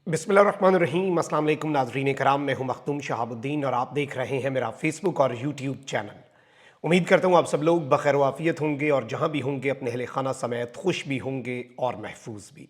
बिस्मिल्लाहिर्रहमानिर्रहीम। अस्सलाम वालेकुम नाज़रीन कराम, मैं हूं मखदूम शहाबुद्दीन और आप देख रहे हैं मेरा फेसबुक और यूट्यूब चैनल। उम्मीद करता हूं आप सब लोग बखैर वाफ़ियत होंगे और जहां भी होंगे अपने अहले खाना समेत खुश भी होंगे और महफूज भी।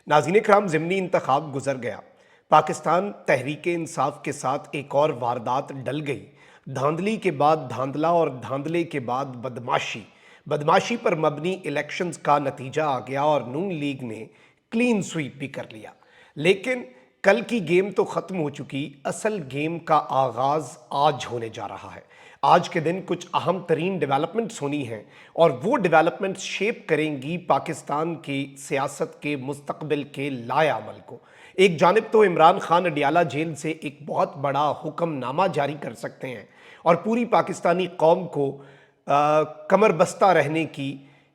नाज़रीन कराम, ज़िमनी इंतखाब गुजर गया, पाकिस्तान तहरीक इंसाफ के साथ एक और वारदात डल गई। धांधली के बाद धांधला और धांधले के बाद बदमाशी, बदमाशी पर मबनी इलेक्शंस का नतीजा आ गया और नून लीग ने क्लीन स्वीप भी कर लिया। लेकिन कल की गेम तो खत्म हो चुकी, असल गेम का आगाज आज होने जा रहा है। आज के दिन कुछ अहम तरीन डेवलपमेंट्स होनी हैं और वो डेवलपमेंट्स शेप करेंगी पाकिस्तान की सियासत के मुस्तकबिल के लाएअमल को। एक जानिब तो इमरान खान अडियाला जेल से एक बहुत बड़ा हुक्मनामा जारी कर सकते हैं और पूरी पाकिस्तानी कौम को कमर बस्ता रहने की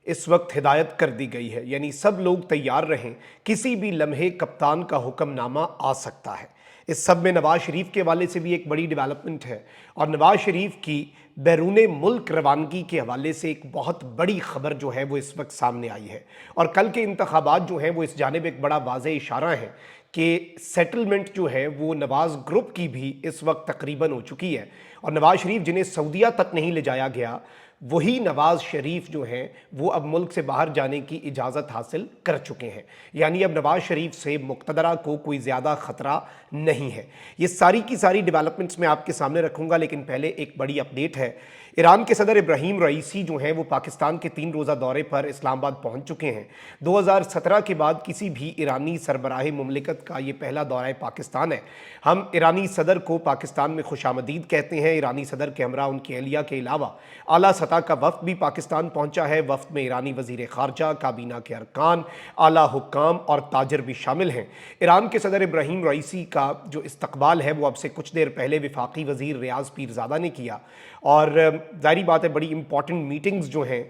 इस वक्त हिदायत कर दी गई है, यानी सब लोग तैयार रहें, किसी भी लम्हे कप्तान का हुक्मनामा आ सकता है। इस सब में नवाज शरीफ के हवाले से भी एक बड़ी डेवलपमेंट है और नवाज शरीफ की बैरूने मुल्क रवानगी के हवाले से एक बहुत बड़ी खबर जो है वो इस वक्त सामने आई है। और कल के इंतखाबात जो हैं वो इस जानिब एक बड़ा वाज़ेह इशारा है कि सेटलमेंट जो है वो नवाज ग्रुप की भी इस वक्त तकरीबन हो चुकी है और नवाज शरीफ जिन्हें सऊदीया तक नहीं ले जाया गया, वही नवाज शरीफ जो हैं वो अब मुल्क से बाहर जाने की इजाज़त हासिल कर चुके हैं। यानी अब नवाज शरीफ से मुक़्तदरा को कोई ज़्यादा ख़तरा नहीं है। ये सारी की सारी डेवलपमेंट्स मैं आपके सामने रखूँगा, लेकिन पहले एक बड़ी अपडेट है। ईरान के सदर इब्राहिम रईसी जो हैं वो पाकिस्तान के 3 रोज़ा दौरे पर इस्लामाबाद पहुँच चुके हैं। 2017 के बाद किसी भी ईरानी सरबराह मुमलिकत का ये पहला दौरा पाकिस्तान है। हम ईरानी सदर को पाकिस्तान में खुशामदीद कहते हैं। ईरानी सदर के हमरा उनकी अहलिया के अलावा आला सतह का वफ्द भी पाकिस्तान पहुंचा है। वफ्द में ईरानी वजीर खारजा, काबीना के अरकान, आला हुक्काम और ताजर भी शामिल हैं। ईरान के सदर इब्राहिम रईसी का जो इस्तकबाल है वो अब से कुछ देर पहले वफाकी वजीर रियाज पीरजादा ने किया और ज़ाहिर बात है बड़ी इंपॉर्टेंट मीटिंग्स जो हैं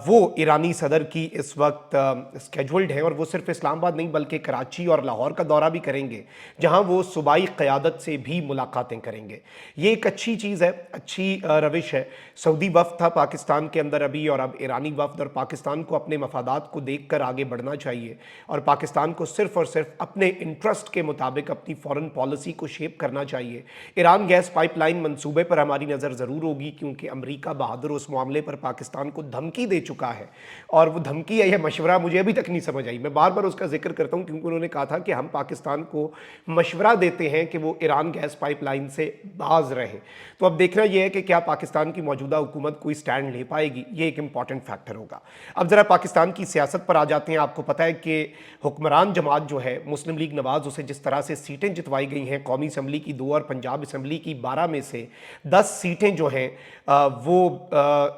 वो ईरानी सदर की इस वक्त स्केजुल्ड हैं और वो सिर्फ इस्लामाबाद नहीं बल्कि कराची और लाहौर का दौरा भी करेंगे, जहां वो सूबाई क़यादत से भी मुलाकातें करेंगे। ये एक अच्छी चीज़ है, अच्छी रविश है। सऊदी वफ्द था पाकिस्तान के अंदर अभी और अब ईरानी वफ्द, और पाकिस्तान को अपने मफादात को देख कर आगे बढ़ना चाहिए और पाकिस्तान को सिर्फ और सिर्फ अपने इंटरेस्ट के मुताबिक अपनी फॉरेन पॉलिसी को शेप करना चाहिए। ईरान गैस पाइपलाइन मंसूबे पर हमारी नज़र ज़रूर होगी, क्योंकि अमरीका बहादुर उस मामले पर पाकिस्तान को धमकी दे चुका है और वो धमकी है या मशवरा मुझे अभी तक नहीं समझ आई। मैं बार बार उसका जिक्र करता हूं क्योंकि उन्होंने कहा था कि हम पाकिस्तान को मशवरा देते हैं कि वो ईरान गैस पाइपलाइन से बाज रहे। तो अब देखना यह है कि क्या पाकिस्तान की मौजूदा हुकूमत कोई स्टैंड ले पाएगी, ये एक इंपॉर्टेंट फैक्टर होगा। अब जरा पाकिस्तान की सियासत पर आ जाते हैं। आपको पता है कि हुक्मरान जमात जो है मुस्लिम लीग नवाज, उसे जिस तरह से सीटें जितवाई गई हैं, कौमी असम्बली की 2 और पंजाब असम्बली की 12 में से 10 सीटें जो हैं वो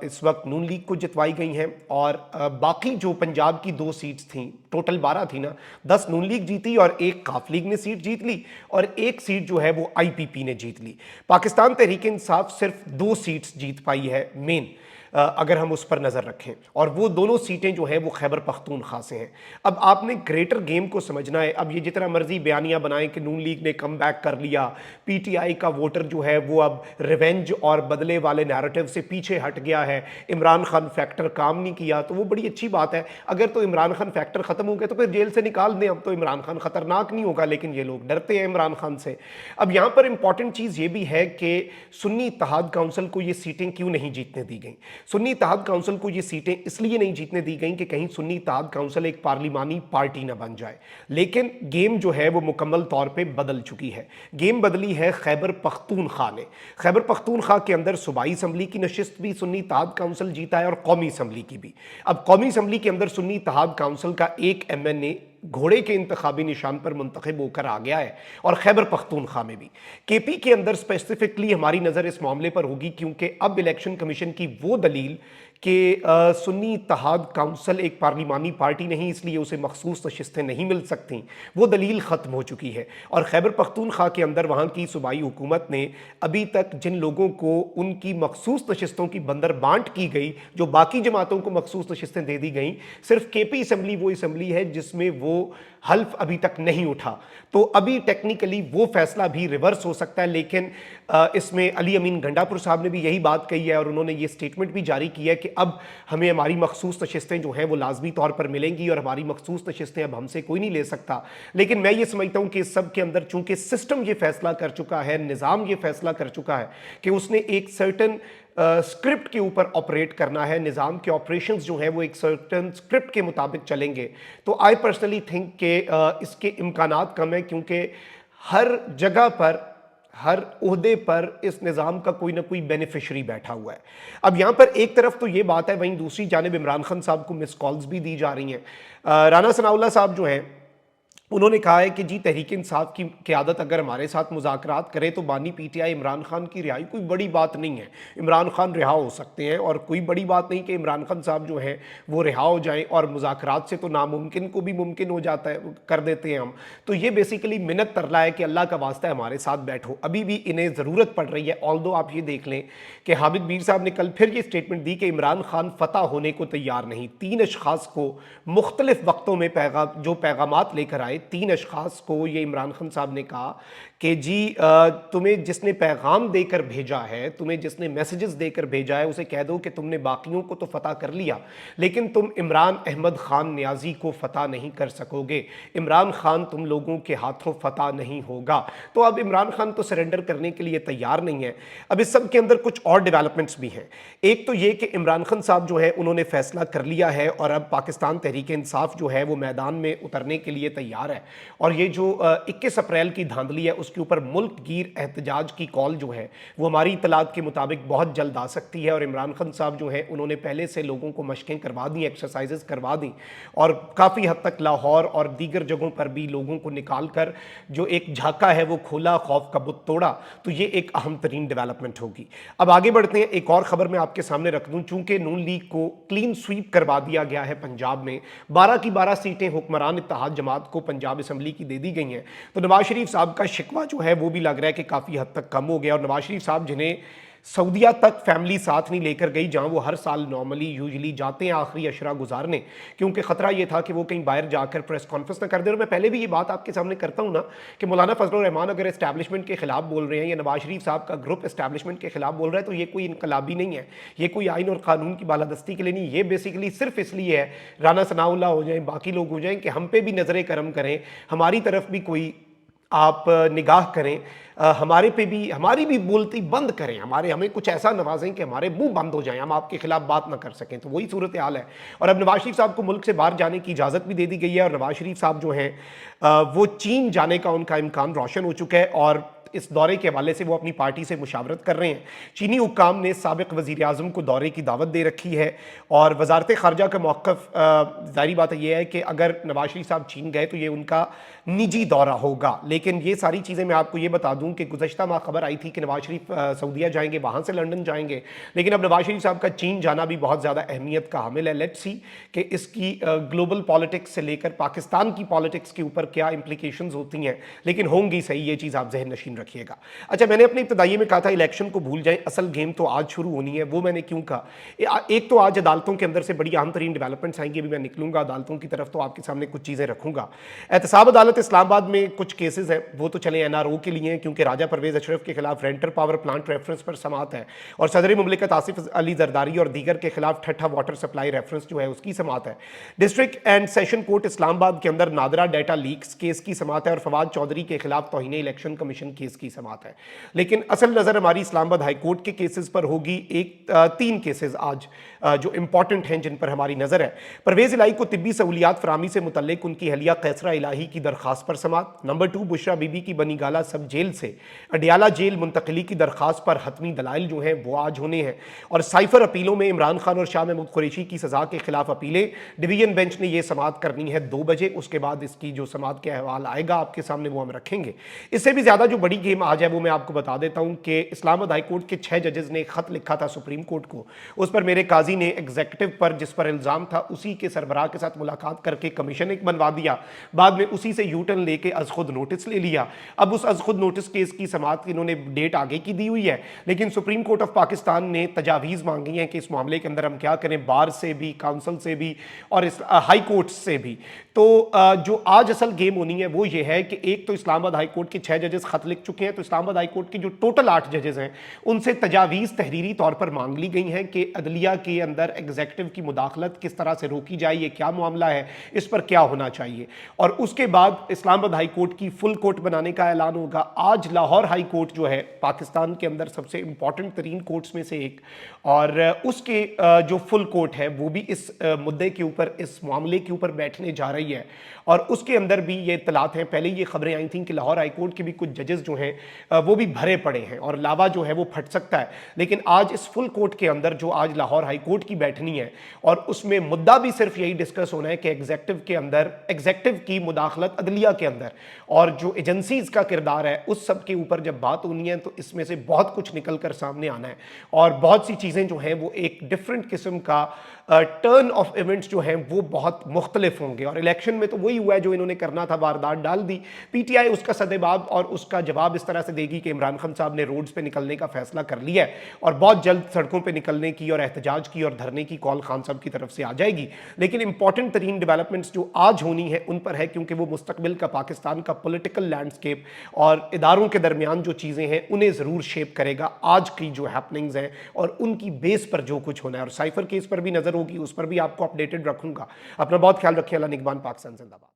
इस वक्त नून लीग को जितवाई गई हैं और बाकी जो पंजाब की 2 सीट्स थीं, टोटल 12 थी ना, 10 नून लीग जीती और एक काफ लीग ने सीट जीत ली और एक सीट जो है वो आईपीपी ने जीत ली। पाकिस्तान तहरीक इंसाफ सिर्फ 2 सीट्स जीत पाई है मेन, अगर हम उस पर नज़र रखें, और वो दोनों सीटें जो हैं वो खैबर पख्तूनख्वा से हैं। अब आपने ग्रेटर गेम को समझना है। अब ये जितना मर्जी बयानियाँ बनाएं कि नून लीग ने कम बैक कर लिया, पीटीआई का वोटर जो है वो अब रिवेंज और बदले वाले नैरेटिव से पीछे हट गया है, इमरान खान फैक्टर काम नहीं किया, तो वो बड़ी अच्छी बात है। अगर तो इमरान खान फैक्टर ख़त्म हो गया तो फिर जेल से निकाल दें, अब तो इमरान खान ख़तरनाक नहीं होगा, लेकिन ये लोग डरते हैं इमरान खान से। अब यहाँ पर इंपॉर्टेंट चीज़ ये भी है कि सुन्नी इत्तेहाद काउंसिल को ये सीटें क्यों नहीं जीतने दी गई। सुन्नी इत्तेहाद काउंसिल को ये सीटें इसलिए नहीं जीतने दी गई कि कहीं सुन्नी इत्तेहाद काउंसिल एक पार्लिमानी पार्टी ना बन जाए, लेकिन गेम जो है वो मुकम्मल तौर पे बदल चुकी है। गेम बदली है खैबर पख्तूनख्वा ने। खैबर पख्तूनख्वा के अंदर सूबाई असम्बली की नशिस्त भी सुन्नी इत्तेहाद काउंसिल जीता है और कौमी असम्बली की भी। अब कौमी असम्बली के अंदर सुन्नी इत्तेहाद काउंसिल का एक एमएनए घोड़े के इंतखाबी निशान पर मुंतखब होकर आ गया है और खैबर पख्तूनख्वा में भी। केपी के अंदर स्पेसिफिकली हमारी नज़र इस मामले पर होगी, क्योंकि अब इलेक्शन कमीशन की वो दलील कि सुन्नी इत्तेहाद काउंसिल एक पार्लिमानी पार्टी नहीं, इसलिए उसे मखसूस नशिस्तें नहीं मिल सकती, वो दलील ख़त्म हो चुकी है। और खैबर पख्तूनख्वा के अंदर वहाँ की सूबाई हुकूमत ने अभी तक जिन लोगों को उनकी मखसूस नशिस्तों की बंदर बांट की गई, जो बाकी जमातों को मखसूस नशिस्तें दे दी गई, सिर्फ केपी असम्बली वो असम्बली है जिसमें वो हल्फ अभी तक नहीं उठा। तो अभी टेक्निकली वो फैसला भी रिवर्स हो सकता है, लेकिन इसमें अली अमीन गंडापुर साहब ने भी यही बात कही है और उन्होंने ये स्टेटमेंट भी जारी की है कि अब हमें हमारी मखसूस नशिस्तें जो हैं वो लाजमी तौर पर मिलेंगी और हमारी मखसूस नशिस्तें अब हमसे कोई नहीं ले सकता। लेकिन मैं ये समझता हूँ कि इस सब के अंदर चूंकि सिस्टम ये फैसला कर चुका है, निज़ाम ये फैसला कर चुका है कि उसने एक सर्टन स्क्रिप्ट के ऊपर ऑपरेट करना है, निज़ाम के ऑपरेशंस जो हैं वो एक सर्टन स्क्रिप्ट के मुताबिक चलेंगे, तो आई पर्सनली थिंक कि इसके इम्कानात कम है, क्योंकि हर जगह पर, हर ओहदे पर इस निज़ाम का कोई ना कोई बेनिफिशरी बैठा हुआ है। अब यहाँ पर एक तरफ तो ये बात है, वहीं दूसरी जानिब इमरान खान साहब को मिस कॉल्स भी दी जा रही हैं। राना सनाउल्लाह साहब जो हैं उन्होंने कहा है कि जी तहरीक इंसाफ की क़यादत अगर हमारे साथ मुज़ाकरात करे तो बानी पीटीआई इमरान खान की रिहाई कोई बड़ी बात नहीं है, इमरान खान रिहा हो सकते हैं और कोई बड़ी बात नहीं कि इमरान खान साहब जो हैं वो रिहा हो जाएं और मुज़ाकरात से तो नामुमकिन को भी मुमकिन हो जाता है, कर देते हैं हम। तो ये बेसिकली मिन्नत तरला है कि अल्लाह का वास्ता है हमारे साथ बैठो। अभी भी इन्हें ज़रूरत पड़ रही है। ऑल्दो आप ये देख लें कि हामिद मीर साहब ने कल फिर ये स्टेटमेंट दी कि इमरान खान फतह होने को तैयार नहीं। 3 अशखास को मुख्तलिफ वक्तों में जो पैगामात लेकर आए, 3 अशखास को ये इमरान खान साहब ने कहा कि जी तुम्हें जिसने पैगाम देकर भेजा है, तुम्हें जिसने मैसेजेस देकर भेजा है, उसे कह दो कि तुमने बाकियों को तो फतह कर लिया, लेकिन तुम इमरान अहमद खान न्याजी को फतह नहीं कर सकोगे। इमरान खान तुम लोगों के हाथों फतह नहीं होगा। तो अब इमरान खान तो सरेंडर करने के लिए तैयार नहीं है। अब इस सब के अंदर कुछ और डेवलपमेंट्स भी हैं। एक तो ये कि इमरान खान साहब जो है उन्होंने फैसला कर लिया है और अब पाकिस्तान तहरीक इंसाफ जो है वो मैदान में उतरने के लिए तैयार है, और ये जो 21 अप्रैल की धांधली है उसके ऊपर मुल्क गिर एहतजाज की कॉल जो है वो हमारी इतलात के मुताबिक बहुत जल्द आ सकती है। और इमरान खान साहब जो है उन्होंने पहले से लोगों को मशकें करवा दी, एक्सरसाइजेस करवा दी, और काफ़ी हद तक लाहौर और दीगर जगहों पर भी लोगों को निकाल कर जो एक झाका है वो खोला, खौफ का बुत तोड़ा। तो ये एक अहम तरीन डेवलपमेंट होगी। अब आगे बढ़ते हैं। एक और खबर मैं आपके सामने रख दूं, चूंकि नून लीग को क्लीन स्वीप करवा दिया गया है पंजाब में, 12 की 12 सीटें हुक्मरान इत्तेहाद जमात को पंजाब असम्बली की दे दी गई हैं, तो नवाज शरीफ साहब का शिकवा जो है वो भी लग रहा है कि काफ़ी हद तक कम हो गया। और नवाज शरीफ साहब जिन्हें सऊदीया तक फैमिली साथ नहीं लेकर गई, जहां वो हर साल नॉर्मली यूजुअली जाते हैं आखिरी अशरा गुजारने, क्योंकि खतरा ये था कि वो कहीं बाहर जाकर प्रेस कॉन्फ्रेंस ना कर दे। और मैं पहले भी ये बात आपके सामने करता हूं ना कि मौलाना फजलुर रहमान अगर एस्टैब्लिशमेंट के खिलाफ बोल रहे हैं या नवाज शरीफ साहब का ग्रुप एस्टैब्लिशमेंट के खिलाफ बोल रहा है, तो ये कोई इनकलाबी नहीं है, ये कोई आइन और कानून की बालादस्ती के लिए नहीं, ये बेसिकली सिर्फ इसलिए है राना सनाउल्लाह हो जाए, बाकी लोग हो जाएं, कि हम पे भी नजर करम करें, हमारी तरफ भी कोई आप निगाह करें, हमारे पे भी, हमारी भी बोलती बंद करें, हमें कुछ ऐसा नवाजें कि हमारे मुंह बंद हो जाएं, हम आपके खिलाफ बात ना कर सकें। तो वही सूरत हाल है। और अब नवाज शरीफ साहब को मुल्क से बाहर जाने की इजाज़त भी दे दी गई है, और नवाज शरीफ साहब जो हैं वो चीन जाने का उनका इम्कान रोशन हो चुका है, और इस दौरे के हवाले से वो अपनी पार्टी से मुशावरत कर रहे हैं। चीनी हुक्काम ने साबिक वज़ीर आज़म को दौरे की दावत दे रखी है, और वजारत ख़ारजा का मौक़िफ़ ज़ाहिर बात यह है कि अगर नवाज शरीफ साहब चीन गए तो ये उनका निजी दौरा होगा। लेकिन ये सारी चीज़ें मैं आपको ये बता दूं कि गुज़श्ता माह खबर आई थी कि नवाज शरीफ सऊदीया जाएंगे, वहाँ से लंदन जाएंगे, लेकिन अब नवाज शरीफ साहब का चीन जाना भी बहुत ज़्यादा अहमियत का हामिल है। लेट्स सी कि इसकी ग्लोबल पॉलिटिक्स से लेकर पाकिस्तान की पॉलिटिक्स के ऊपर क्या इंप्लीकेशंस होती हैं, लेकिन होंगी सही, ये चीज़ आप जहन नशीन रखिएगा। अच्छा, मैंने अपने इब्तदाई में कहा था इलेक्शन को भूल जाएं, असल गेम तो आज शुरू होनी है। वो मैंने क्यों कहा? एक तो आज अदालतों के अंदर से बड़ी अहम तरीन डेवलपमेंट्स आएंगी, अभी मैं निकलूंगा अदालतों की तरफ तो आपके सामने कुछ चीज़ें रखूंगा। एहतसाब अदालत इस्लामाबाद में कुछ केसेस हैं, वो तो चले एनआरओ के लिए हैं, क्योंकि राजा परवेज अशरफ के खिलाफ रेंटर पावर प्लांट रेफरेंस पर समात है, और सदर मुमलिकत आसिफ अली जरदारी और दीगर के खिलाफ ठट्ठा वाटर सप्लाई रेफरेंस जो है उसकी समात है। District and session court Islamabad के अंदर नादरा डेटा लीक्स केस की समात है, और फवाद चौधरी के खिलाफ तौहीन इलेक्शन कमीशन केस की समात है। लेकिन असल नज़र हमारी इस्लामाबाद हाई कोर्ट के केसेस पर होगी। 3 केसेस आज जो इंपॉर्टेंट हैं जिन पर हमारी नज़र है। परवेज़ इलाही को तिब्बी सहूलियात फराहमी से मुतल्लिक उनकी अहलिया कैसरा इलाही की दरख्वास्त पर समात। नंबर 2, बुशरा बीबी की बनीगाला सब जेल से अडियाला जेल मुंतकली की दरख्वास्त पर हतमी दलाइल जो हैं वो आज होने हैं। और साइफर अपीलों में इमरान खान और शाह महमूद कुरैशी की सज़ा के खिलाफ अपीलें, डिवीजन बेंच ने यह समात करनी है 2 बजे। उसके बाद इसकी जो समात के अहवाल आएगा आपके सामने वो हम रखेंगे। इससे भी ज़्यादा जो बड़ी गेम आज है वो मैं आपको बता देता हूं कि इस्लामाबाद हाई कोर्ट के 6 जजेस ने खत लिखा था सुप्रीम कोर्ट को, उस पर मेरे काजी ने एग्जीक्यूटिव पर जिस पर इल्ज़ाम था उसी के सरबराह के साथ मुलाकात करके कमीशन एक बनवा दिया, बाद में उसी से यू टर्न लेके अज खुद नोटिस ले लिया। अब उस अज खुद नोटिस केस की समात इन्होंने डेट आगे की दी हुई है, लेकिन सुप्रीम कोर्ट ऑफ पाकिस्तान ने तजावीज़ मांगी है कि इस मामले के अंदर हम क्या करें, बार से भी, काउंसिल से भी और इस हाई कोर्ट से भी। تو جو آج اصل گیم ہونی ہے وہ یہ ہے کہ ایک تو اسلام آباد ہائی کورٹ کے 6 ججز خط لکھ چکے ہیں، تو اسلام آباد ہائی کورٹ کے جو ٹوٹل 8 ججز ہیں ان سے تجاویز تحریری طور پر مانگ لی گئی ہیں کہ عدلیہ کے اندر ایگزیکٹو کی مداخلت کس طرح سے روکی جائے، یہ کیا معاملہ ہے، اس پر کیا ہونا چاہیے۔ اور اس کے بعد اسلام آباد ہائی کورٹ کی فل کورٹ بنانے کا اعلان ہوگا۔ آج لاہور ہائی کورٹ جو ہے پاکستان کے اندر سب سے امپورٹنٹ ترین کورٹس میں سے ایک، اور اس کے جو فل کورٹ ہے وہ بھی اس مدعے کے اوپر، اس معاملے کے اوپر بیٹھنے جا رہی ہے، اور اس کے اندر بھی یہ اطلاعات ہیں، پہلے یہ خبریں آئی تھیں کہ لاہور ہائی کورٹ کے بھی کچھ ججز جو ہیں وہ بھی بھرے پڑے ہیں اور لاوا جو ہے وہ پھٹ سکتا ہے۔ لیکن آج اس فل کورٹ کے اندر جو آج لاہور ہائی کورٹ کی بیٹھنی ہے، اور اس میں مدعا بھی صرف یہی ڈسکس ہونا ہے کہ ایگزیکٹو کے اندر، ایگزیکٹو کی مداخلت عدلیہ کے اندر اور جو ایجنسیز کا کردار ہے اس سب کے اوپر جب بات ہونی ہے تو اس میں سے بہت کچھ نکل کر سامنے آنا ہے، اور بہت سی چیزیں جو ہیں وہ ایک ڈیفرنٹ قسم کا ٹرن آف ایونٹس جو ہیں وہ بہت مختلف ہوں گے۔ اور الیکشن میں تو وہی ہوا ہے جو انہوں نے کرنا تھا، واردات ڈال دی، پی ٹی آئی اس کا سدباب اور اس کا جواب اس طرح سے دے گی کہ عمران خان صاحب نے روڈز پہ نکلنے کا فیصلہ کر لیا ہے، اور بہت جلد سڑکوں پہ نکلنے کی اور احتجاج کی اور دھرنے کی کال خان صاحب کی طرف سے آ جائے گی۔ لیکن امپورٹنٹ ترین ڈیولپمنٹس جو آج ہونی ہے ان پر ہے، کیونکہ وہ مستقبل کا پاکستان کا پولیٹیکل لینڈسکیپ اور اداروں کے درمیان جو چیزیں ہیں انہیں ضرور شیپ کرے گا۔ آج کی جو ہیپننگز ہیں اور ان کی بیس پر جو کچھ ہونا ہے، اور سائفر کیس پر بھی نظر ہوگی، اس پر بھی آپ کو اپڈیٹڈ رکھوں گا۔ اپنا بہت خیال رکھیں۔ اللہ نگہبان۔ پاکستان زندہ باد۔